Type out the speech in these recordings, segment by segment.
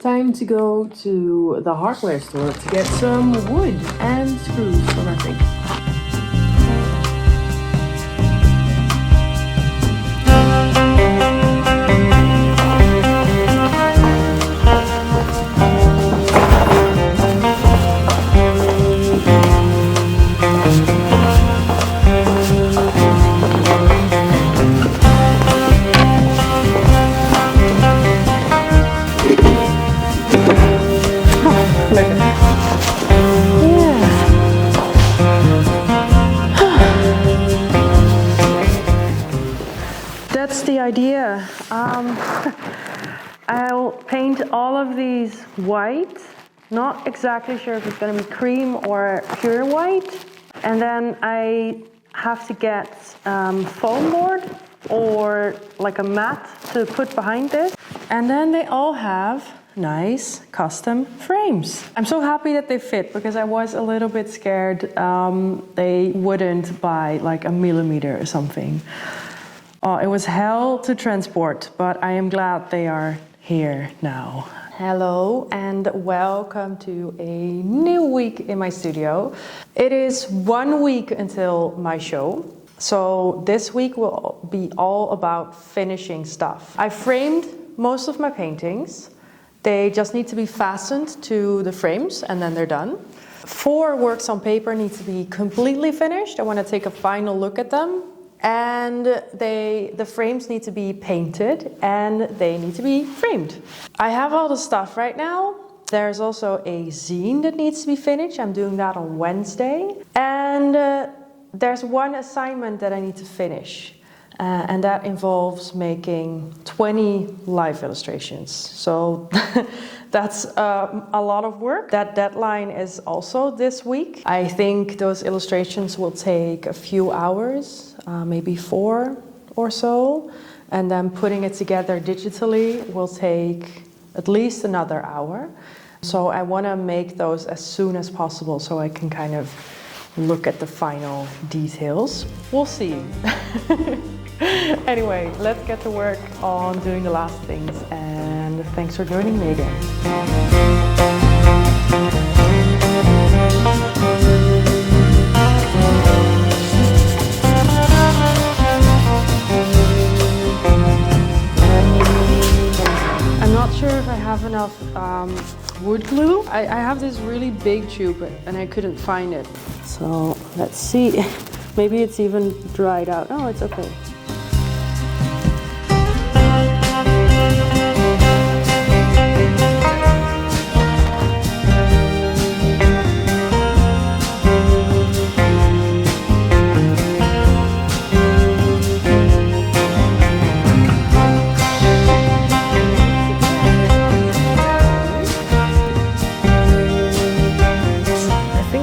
Time to go to the hardware store to get some wood and screws for my thing. That's the idea. I'll paint all of these white. Not exactly sure if it's going to be cream or pure white. And then I have to get foam board or like a mat to put behind this. And then they all have nice custom frames. I'm so happy that they fit because I was a little bit scared they wouldn't by like a millimeter or something. It was hell to transport, but I am glad they are here now. Hello and welcome to a new week in my studio. It is 1 week until my show. So this week will be all about finishing stuff. I framed most of my paintings. They just need to be fastened to the frames and then they're done. 4 works on paper need to be completely finished. I want to take a final look at them. And the frames need to be painted and they need to be framed. I have all the stuff right now. There's also a zine that needs to be finished. I'm doing that on Wednesday. And there's one assignment that I need to finish. And that involves making 20 live illustrations. So that's a lot of work. That deadline is also this week. I think those illustrations will take a few hours, maybe 4 or so. And then putting it together digitally will take at least another hour. So I want to make those as soon as possible so I can kind of look at the final details. We'll see. Anyway, let's get to work on doing the last things, and thanks for joining me again. I'm not sure if I have enough wood glue. I have this really big tube and I couldn't find it. So let's see. Maybe it's even dried out. Oh, it's okay.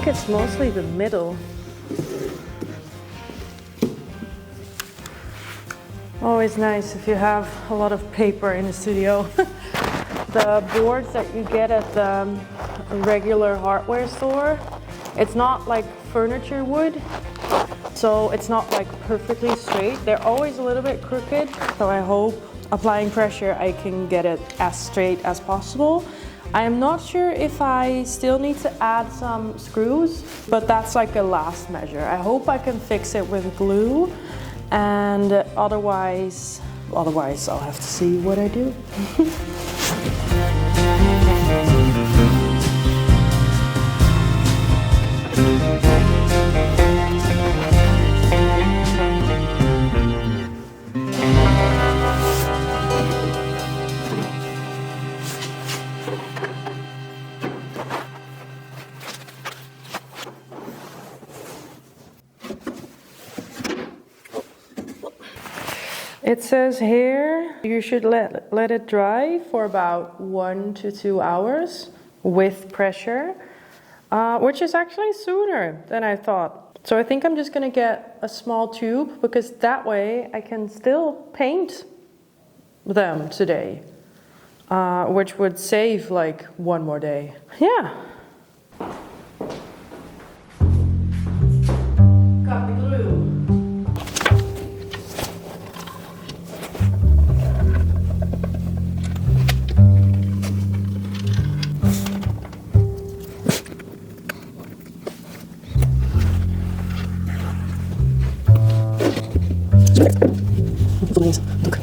It's mostly the middle. Always nice if you have a lot of paper in the studio. The boards that you get at the regular hardware store, it's not like furniture wood, so it's not like perfectly straight. They're always a little bit crooked, so I hope applying pressure I can get it as straight as possible. I am not sure if I still need to add some screws, but that's like a last measure. I hope I can fix it with glue, and otherwise I'll have to see what I do. It says here you should let it dry for about 1 to 2 hours with pressure, which is actually sooner than I thought. So I think I'm just going to get a small tube because that way I can still paint them today, which would save like 1 more day. Yeah. Got the glue. ineens. Doek.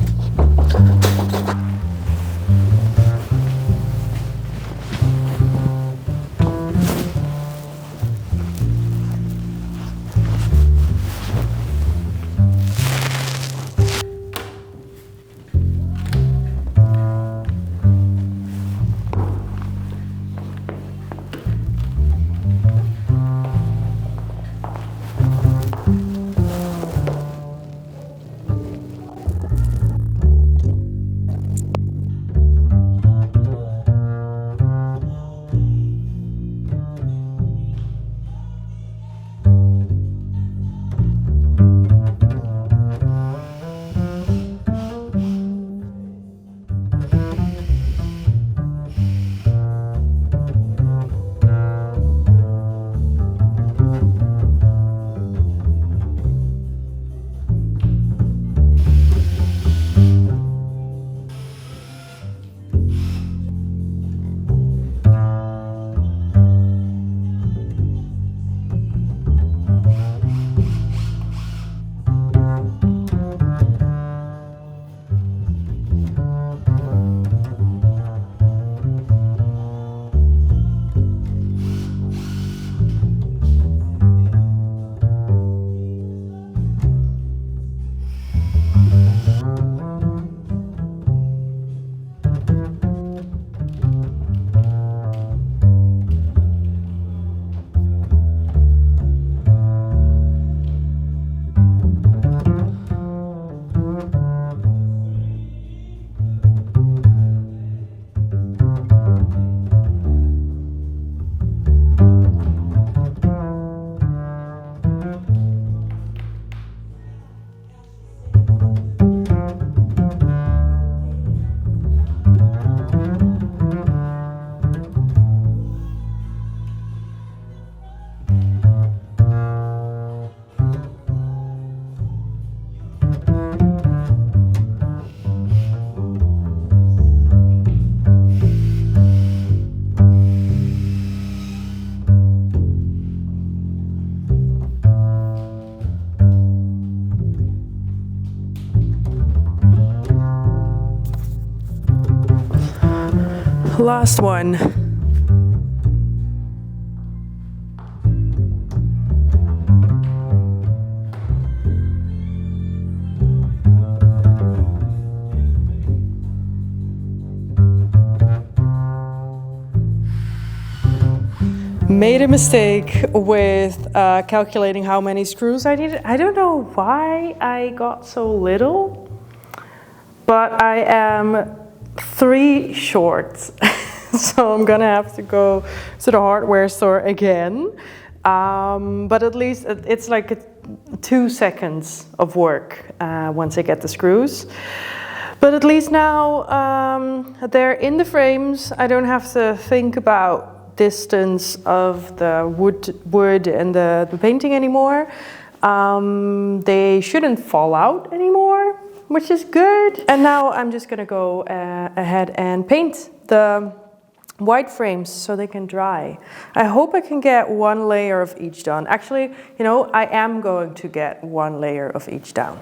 Last one. Made a mistake with calculating how many screws I needed. I don't know why I got so little, but I am 3 short. So I'm gonna have to go to the hardware store again. But at least it's like 2 seconds of work once I get the screws. But at least now they're in the frames. I don't have to think about distance of the wood and the painting anymore. They shouldn't fall out anymore, which is good. And now I'm just gonna go ahead and paint the white frames so they can dry. I hope I can get 1 layer of each done. Actually, you know, I am going to get 1 layer of each down.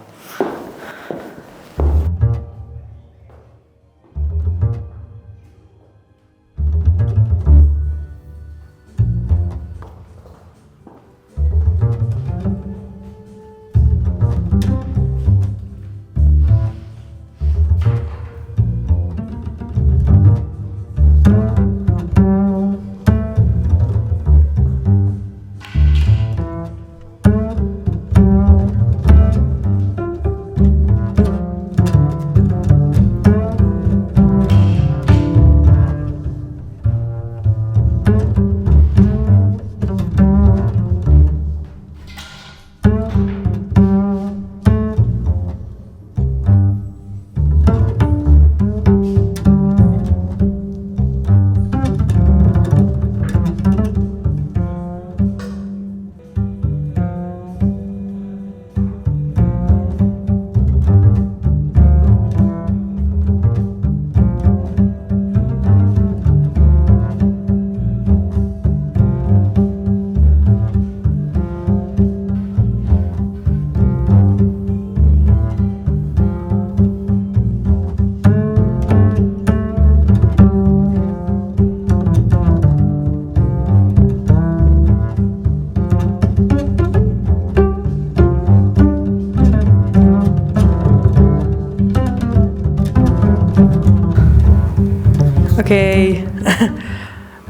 Okay,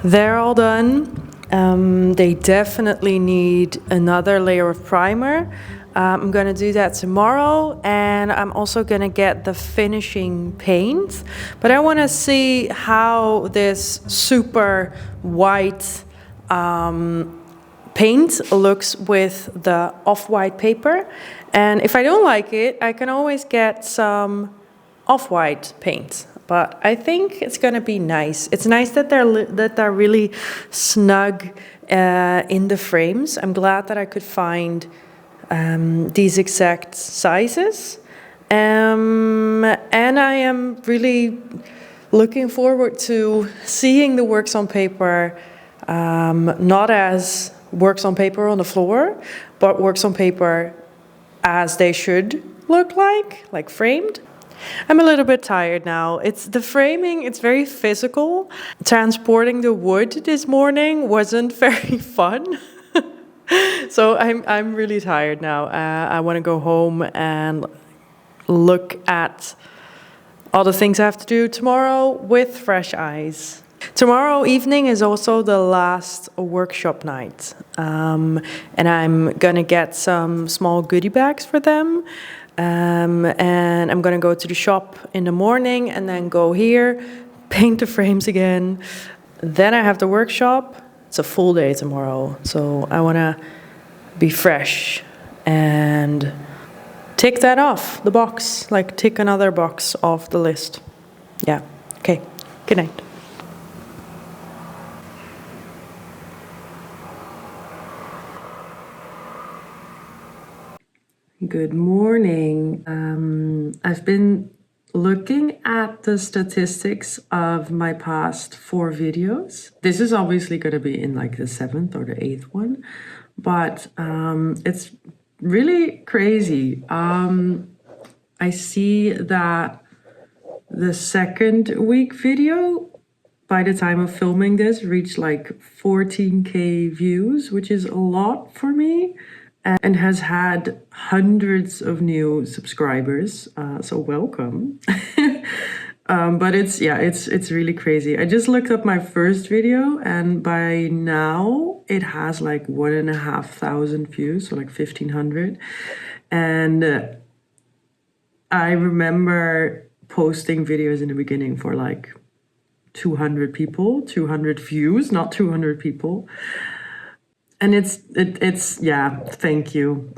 they're all done. They definitely need another layer of primer. I'm gonna do that tomorrow, and I'm also gonna get the finishing paint. But I wanna see how this super white paint looks with the off-white paper. And if I don't like it, I can always get some off-white paint. But I think it's gonna be nice. It's nice that they're really snug in the frames. I'm glad that I could find these exact sizes. And I am really looking forward to seeing the works on paper, not as works on paper on the floor, but works on paper as they should look like framed. I'm a little bit tired now. It's the framing, it's very physical. Transporting the wood this morning wasn't very fun. So I'm really tired now. I want to go home and look at all the things I have to do tomorrow with fresh eyes. Tomorrow evening is also the last workshop night. And I'm gonna get some small goodie bags for them. And I'm gonna go to the shop in the morning and then go here, paint the frames again. Then I have the workshop. It's a full day tomorrow, so I wanna be fresh and tick that off the box, like tick another box off the list. Yeah, okay, good night. Good morning. I've been looking at the statistics of my past 4 videos. This is obviously going to be in like the 7th or the 8th one, but it's really crazy. I see that the second week video, by the time of filming this, reached like 14K views, which is a lot for me. And has had hundreds of new subscribers, so welcome. But it's really crazy. I just looked up my first video, and by now it has like 1,500 views, so like 1,500. And I remember posting videos in the beginning for like 200 people, 200 views, not 200 people. And it's yeah, thank you.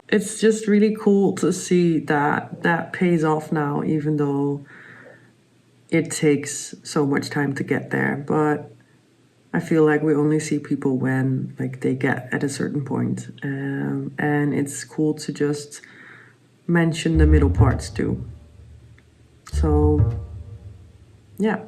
It's just really cool to see that pays off now, even though it takes so much time to get there. But I feel like we only see people when like they get at a certain point. And it's cool to just mention the middle parts too. So yeah.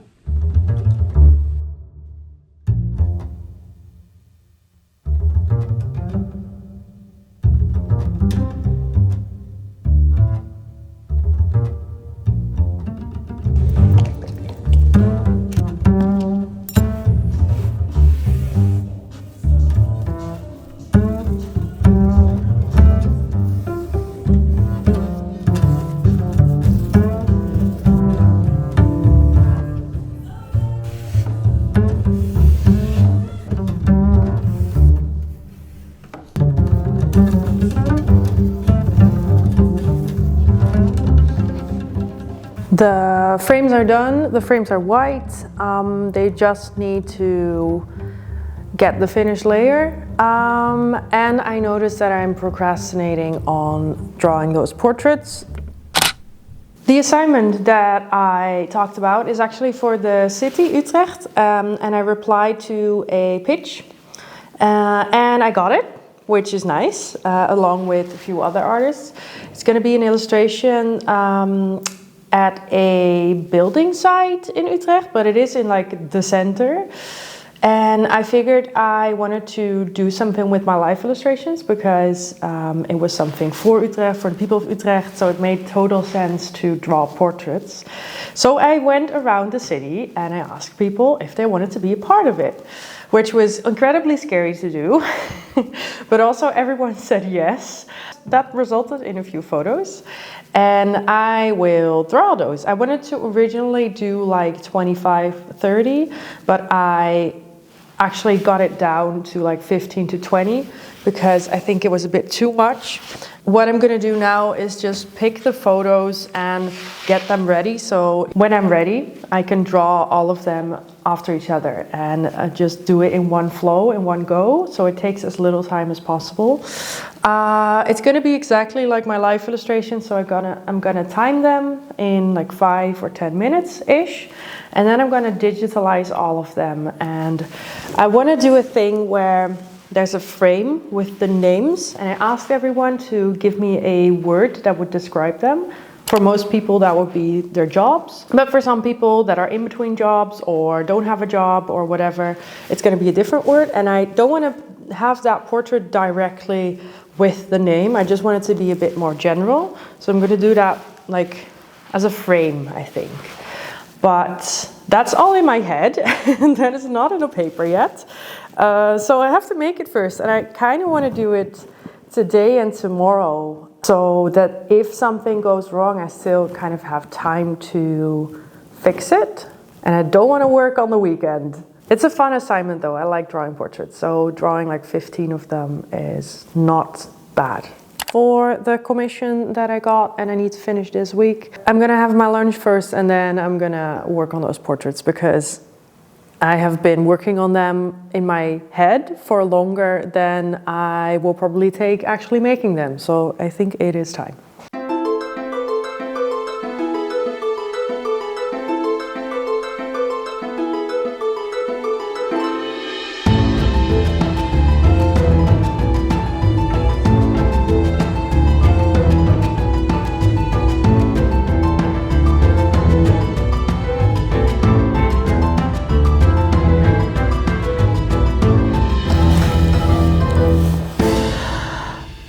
The frames are done, the frames are white, they just need to get the finished layer, and I noticed that I'm procrastinating on drawing those portraits. The assignment that I talked about is actually for the city Utrecht, and I replied to a pitch, and I got it, which is nice, along with a few other artists. It's going to be an illustration at a building site in Utrecht, but it is in like the center. And I figured I wanted to do something with my life illustrations because it was something for Utrecht, for the people of Utrecht, so it made total sense to draw portraits. So I went around the city and I asked people if they wanted to be a part of it, which was incredibly scary to do, but also everyone said yes. That resulted in a few photos. and I will draw those. I wanted to originally do like 25, 30, but I actually got it down to like 15 to 20 because I think it was a bit too much. What I'm gonna do now is just pick the photos and get them ready. So when I'm ready, I can draw all of them after each other and just do it in one flow, in one go. So it takes as little time as possible. It's gonna be exactly like my life illustration. So I'm gonna time them in like 5 or 10 minutes-ish. And then I'm gonna digitalize all of them. And I wanna do a thing where there's a frame with the names, and I asked everyone to give me a word that would describe them. For most people, that would be their jobs. But for some people that are in between jobs or don't have a job or whatever, it's going to be a different word. And I don't want to have that portrait directly with the name. I just want it to be a bit more general. So I'm going to do that like as a frame, I think. But that's all in my head, and that is not on a paper yet. So I have to make it first, and I kind of want to do it today and tomorrow, so that if something goes wrong, I still kind of have time to fix it, and I don't want to work on the weekend. It's a fun assignment though. I like drawing portraits, so drawing like 15 of them is not bad. For the commission that I got and I need to finish this week, I'm gonna have my lunch first and then I'm gonna work on those portraits because I have been working on them in my head for longer than I will probably take actually making them. So I think it is time.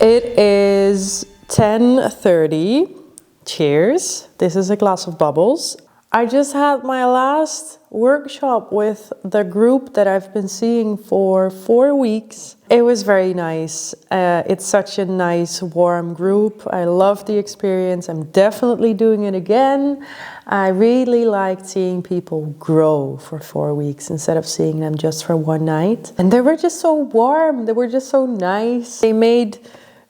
It is 10:30. Cheers. This is a glass of bubbles. I just had my last workshop with the group that I've been seeing for 4 weeks. It was very nice. It's such a nice, warm group. I love the experience. I'm definitely doing it again. I really liked seeing people grow for 4 weeks instead of seeing them just for one night. And they were just so warm. They were just so nice. They made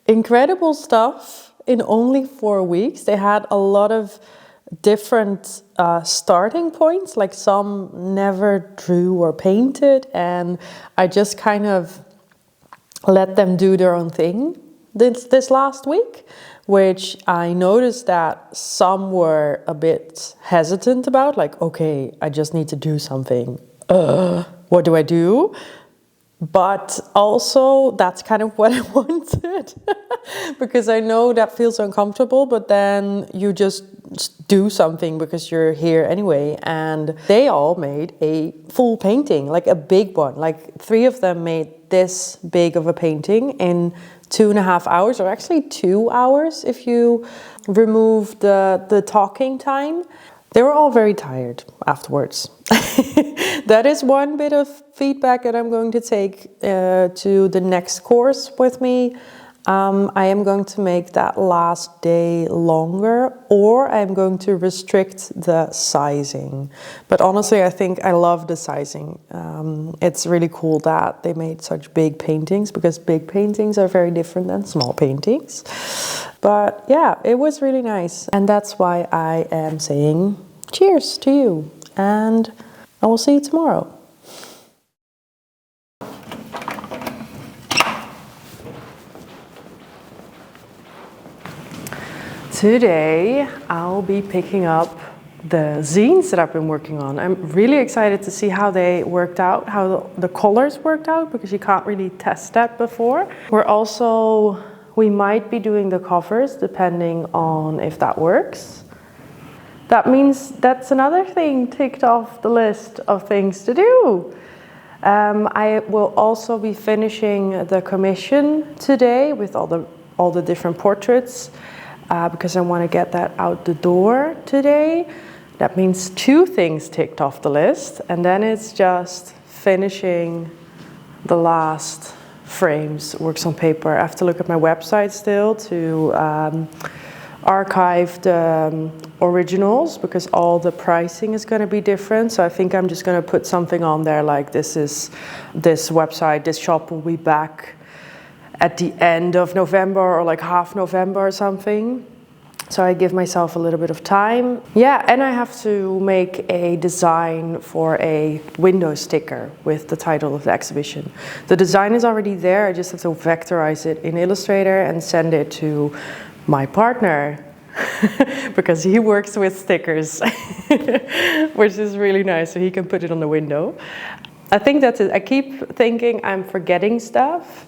incredible stuff in only 4 weeks. They had a lot of different starting points, like some never drew or painted, and I just kind of let them do their own thing this last week, which I noticed that some were a bit hesitant about, like, okay, I just need to do something. What do I do? But also, that's kind of what I wanted, because I know that feels uncomfortable, but then you just do something because you're here anyway. And they all made a full painting, like a big one. Like 3 of them made this big of a painting in 2.5 hours, or actually 2 hours if you remove the talking time. They were all very tired afterwards. That is one bit of feedback that I'm going to take to the next course with me. I am going to make that last day longer, or I'm going to restrict the sizing. But honestly, I think I love the sizing. It's really cool that they made such big paintings, because big paintings are very different than small paintings. But yeah, it was really nice. And that's why I am saying cheers to you. And I will see you tomorrow. Today, I'll be picking up the zines that I've been working on. I'm really excited to see how they worked out, how the colors worked out, because you can't really test that before. We might be doing the covers depending on if that works. That means that's another thing ticked off the list of things to do. I will also be finishing the commission today with all the different portraits, because I want to get that out the door today. That means 2 things ticked off the list, and then it's just finishing the last frames, works on paper. I have to look at my website still to archive the originals because all the pricing is going to be different. So I think I'm just going to put something on there like this website, this shop will be back at the end of November or like half November or something. So I give myself a little bit of time. Yeah, and I have to make a design for a window sticker with the title of the exhibition. The design is already there, I just have to vectorize it in Illustrator and send it to my partner because he works with stickers, which is really nice, so he can put it on the window. I think that's it. I keep thinking I'm forgetting stuff.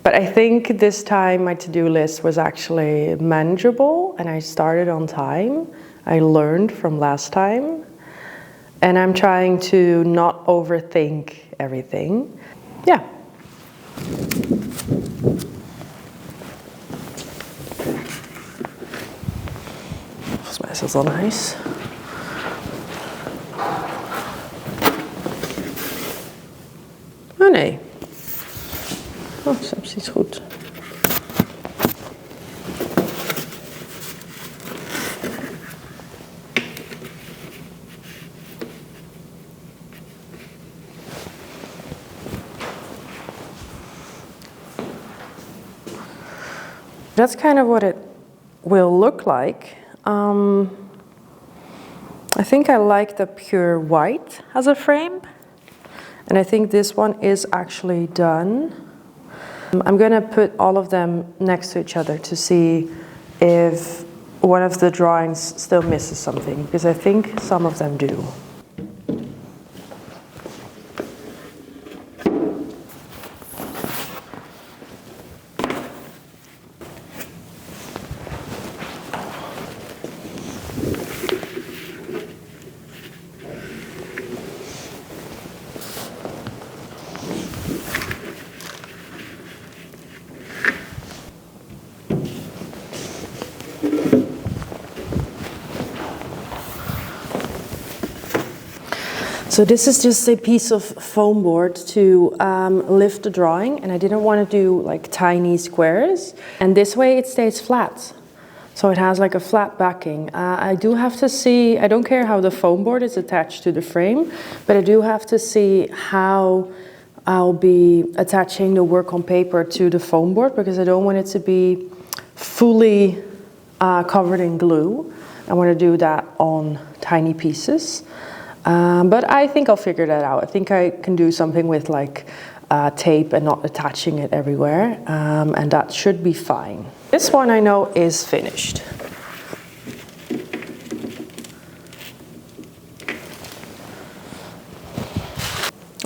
But I think this time my to-do list was actually manageable and I started on time. I learned from last time. And I'm trying to not overthink everything. Yeah. Volgens mij is dat wel nice. Oh nee. Oh, zelfs iets goed. That's kind of what it will look like. I think I like the pure white as a frame. And I think this one is actually done. I'm going to put all of them next to each other to see if one of the drawings still misses something, because I think some of them do. So this is just a piece of foam board to lift the drawing, and I didn't want to do like tiny squares, and this way it stays flat. So it has like a flat backing. I do have to see, I don't care how the foam board is attached to the frame, but I do have to see how I'll be attaching the work on paper to the foam board, because I don't want it to be fully covered in glue. I want to do that on tiny pieces. But I think I'll figure that out. I think I can do something with like tape and not attaching it everywhere, and that should be fine. This one I know is finished.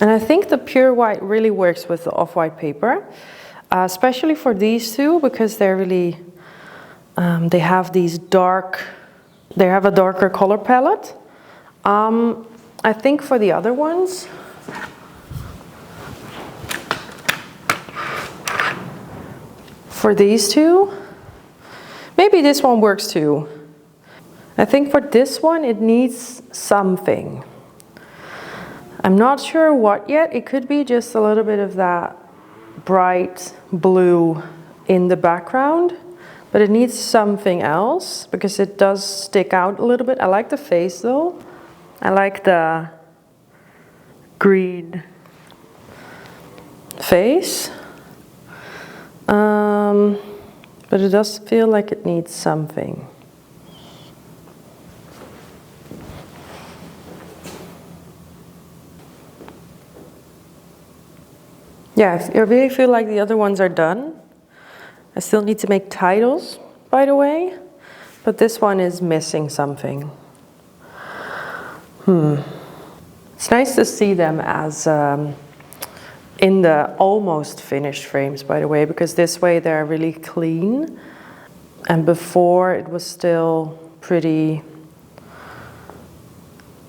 And I think the pure white really works with the off-white paper, especially for these two, because they're really, they have these they have a darker color palette. I think for the other ones, for these two, maybe this one works too. I think for this one it needs something. I'm not sure what yet. It could be just a little bit of that bright blue in the background, but it needs something else because it does stick out a little bit. I like the face though. I like the green face, but it does feel like it needs something. Yeah, I really feel like the other ones are done. I still need to make titles, by the way, but this one is missing something. It's nice to see them as in the almost finished frames, by the way, because this way they're really clean. And before it was still pretty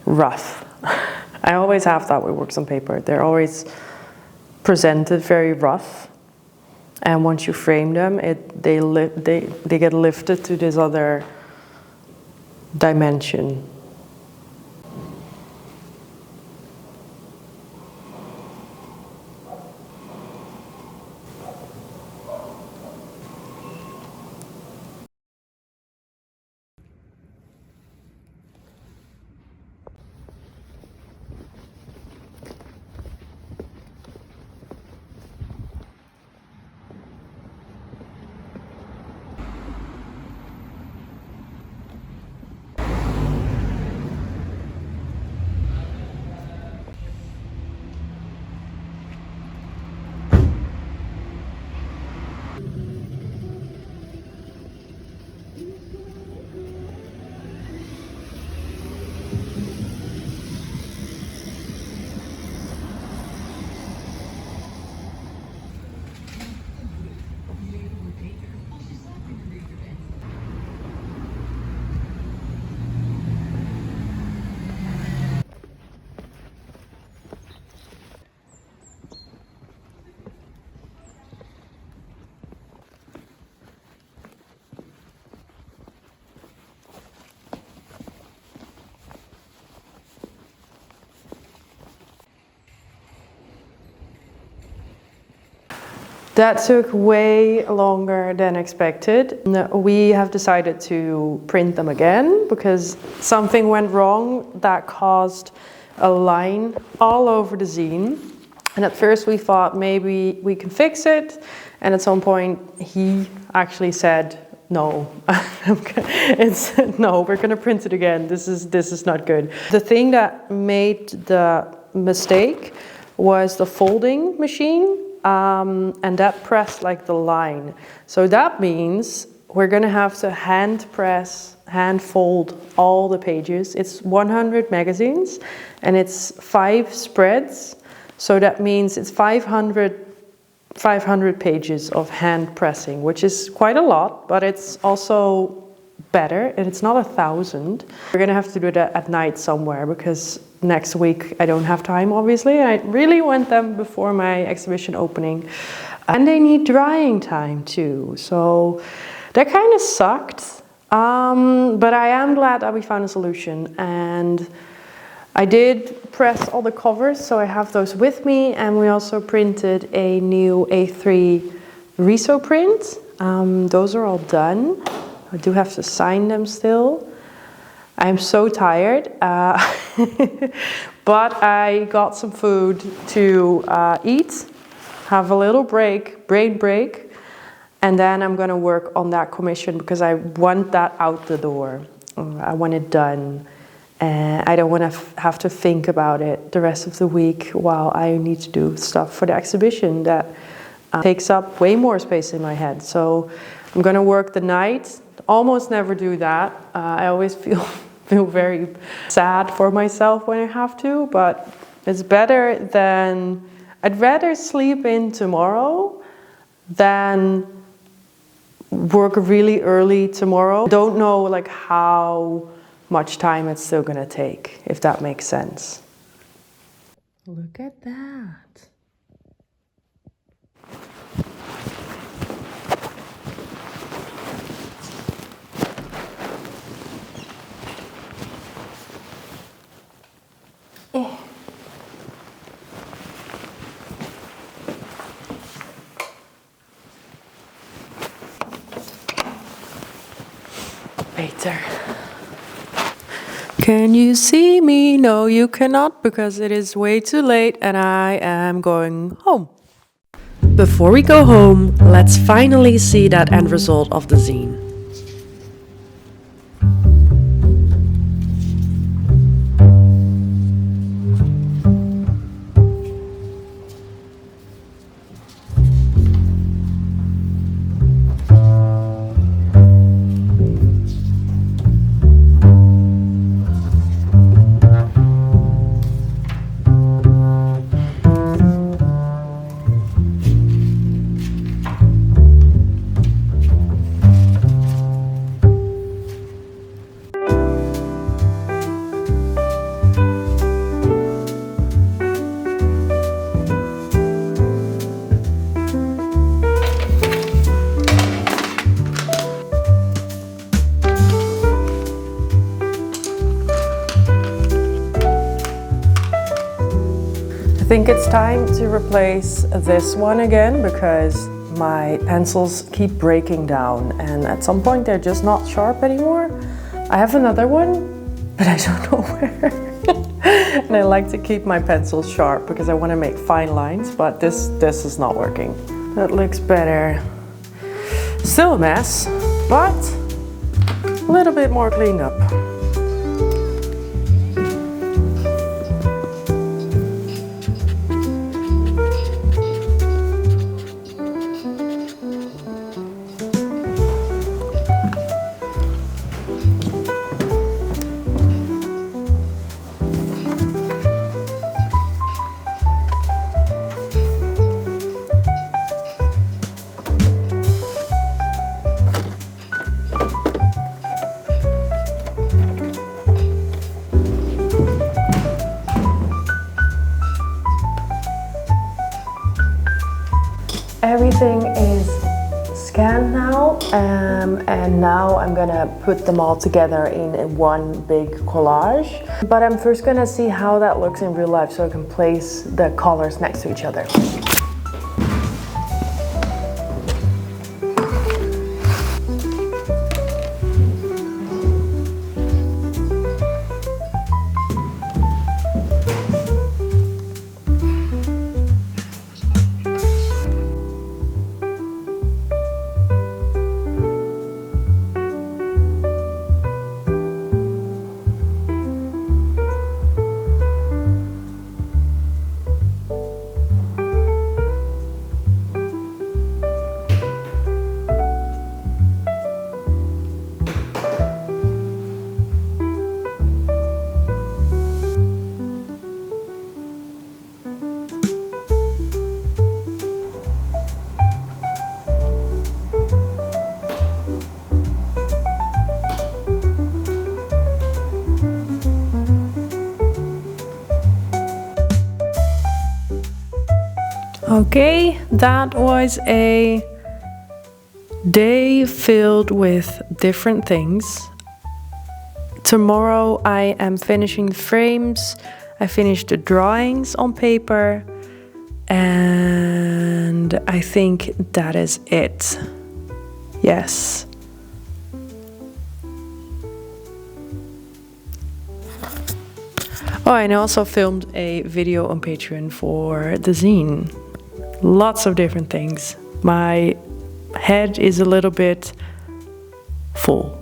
rough. I always have that with works on paper. They're always presented very rough. And once you frame them, they get lifted to this other dimension. That took way longer than expected. We have decided to print them again because something went wrong that caused a line all over the zine. And at first we thought maybe we can fix it. And at some point he actually said, no, no, we're gonna print it again. This is not good. The thing that made the mistake was the folding machine. And that pressed like the line. So that means we're gonna have to hand fold all the pages. It's 100 magazines and it's 5 spreads. So that means it's 500 pages of hand pressing, which is quite a lot, but it's also better and it's not 1,000. We're gonna have to do that at night somewhere because next week I don't have time, obviously. I really want them before my exhibition opening. And they need drying time too. So that kind of sucked. But I am glad that we found a solution. And I did press all the covers, so I have those with me. And we also printed a new A3 Riso print. Those are all done. I do have to sign them still. I'm so tired, but I got some food to eat, have a little brain break, and then I'm gonna work on that commission because I want that out the door. I want it done. I don't want to have to think about it the rest of the week while I need to do stuff for the exhibition that takes up way more space in my head. So I'm gonna work the night. Almost never do that. I always feel very sad for myself when I have to, but it's better than, I'd rather sleep in tomorrow than work really early tomorrow. Don't know like how much time it's still gonna take, if that makes sense. Look at that. Later. Can you see me? No, you cannot because it is way too late and I am going home. Before we go home, let's finally see that end result of the zine. I think it's time to replace this one again because my pencils keep breaking down and at some point they're just not sharp anymore. I have another one, but I don't know where. And I like to keep my pencils sharp because I want to make fine lines, but this is not working. That looks better. Still a mess, but a little bit more cleaned up. Everything is scanned now, and now I'm gonna put them all together in one big collage. But I'm first gonna see how that looks in real life so I can place the colors next to each other. Okay, that was a day filled with different things. Tomorrow I am finishing the frames. I finished the drawings on paper, and I think that is it. Yes. Oh, and I also filmed a video on Patreon for the zine. Lots of different things. My head is a little bit full.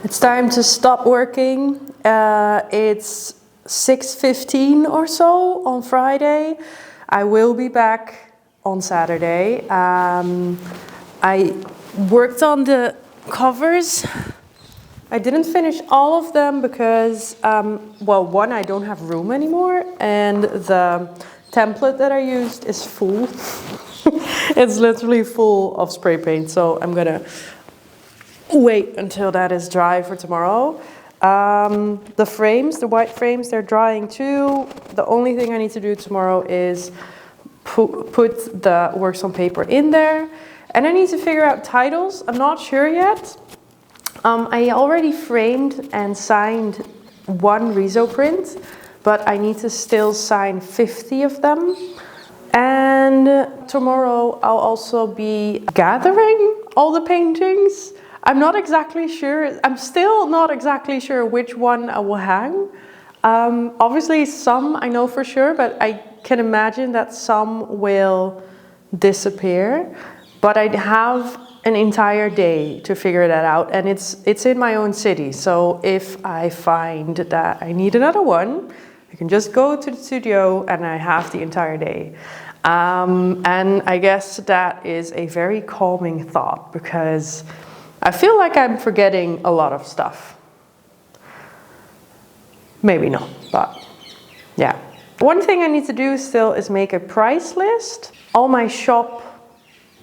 It's time to stop working. It's 6:15 or so on Friday. I will be back on Saturday. I worked on the covers. I didn't finish all of them because, well, one, I don't have room anymore, and the template that I used is full. It's literally full of spray paint, so I'm gonna wait until that is dry for tomorrow. The frames, the white frames, they're drying too. The only thing I need to do tomorrow is put the works on paper in there. And I need to figure out titles. I'm not sure yet. I already framed and signed one Riso print, but I need to still sign 50 of them. And tomorrow I'll also be gathering all the paintings. I'm not exactly sure. I'm still not exactly sure which one I will hang. Obviously some I know for sure, but I can imagine that some will disappear. But I have an entire day to figure that out, and it's in my own city. So if I find that I need another one, I can just go to the studio and I have the entire day. And I guess that is a very calming thought, because I feel like I'm forgetting a lot of stuff. Maybe not, but yeah. One thing I need to do still is make a price list. All my shop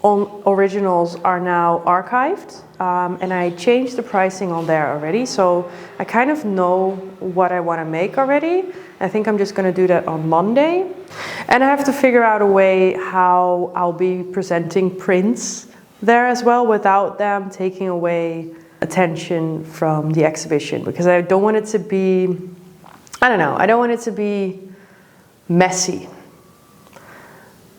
originals are now archived, and I changed the pricing on there already, so I kind of know what I want to make already. I think I'm just going to do that on Monday. And I have to figure out a way how I'll be presenting prints there as well without them taking away attention from the exhibition, because I don't want it to be, I don't know, I don't want it to be messy.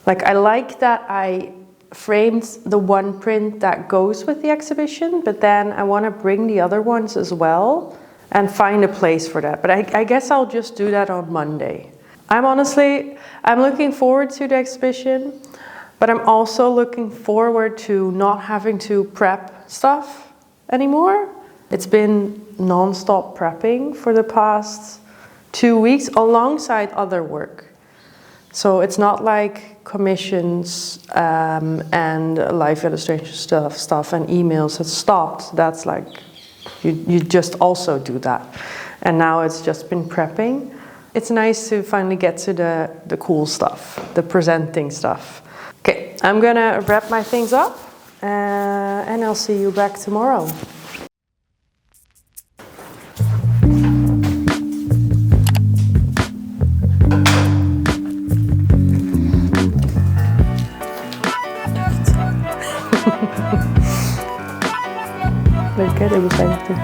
Like, I like that I framed the one print that goes with the exhibition, but then I want to bring the other ones as well and find a place for that. But I guess I'll just do that on Monday. I'm honestly, I'm looking forward to the exhibition, but I'm also looking forward to not having to prep stuff anymore. It's been non-stop prepping for the past 2 weeks alongside other work. So it's not like commissions and live illustration stuff and emails have stopped. That's like, you just also do that. And now it's just been prepping. It's nice to finally get to the cool stuff, the presenting stuff. Okay, I'm gonna wrap my things up and I'll see you back tomorrow. Leuk hè, dit betekent het.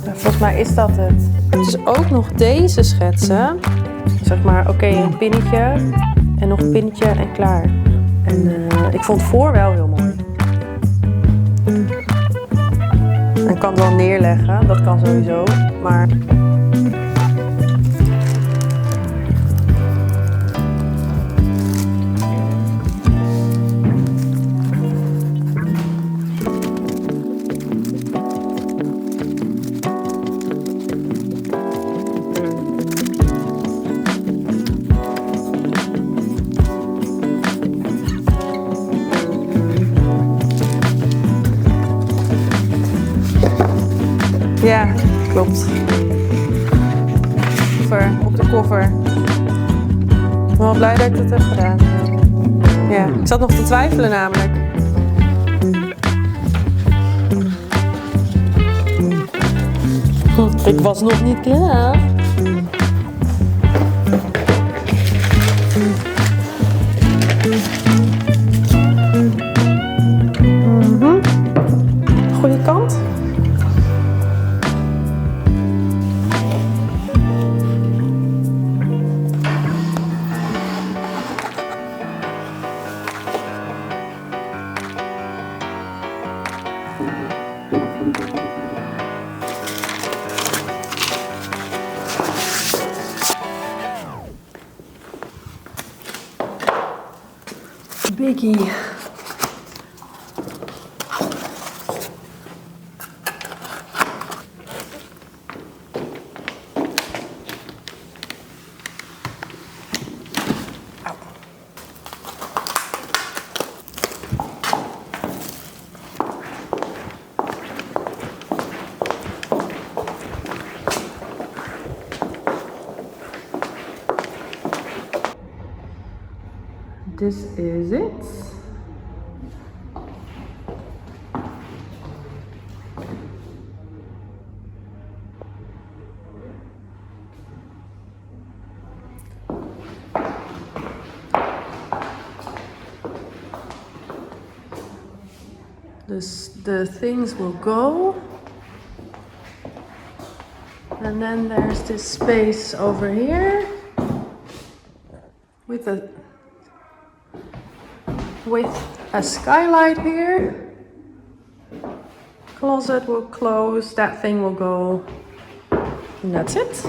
Volgens mij is dat het. Dus ook nog deze schetsen. Zeg maar, oké, een pinnetje en nog een pinnetje en klaar. En ik vond het voor wel heel mooi. En ik kan het wel neerleggen, dat kan sowieso. Maar... Ja, klopt. Op de koffer. Ik ben wel blij dat ik dat heb gedaan. Ja, ik zat nog te twijfelen namelijk. Ik was nog niet klaar. Goeie kant. Biggie. This is it. The things will go. And then there's this space over here with a skylight here. Closet will close, that thing will go, and that's it.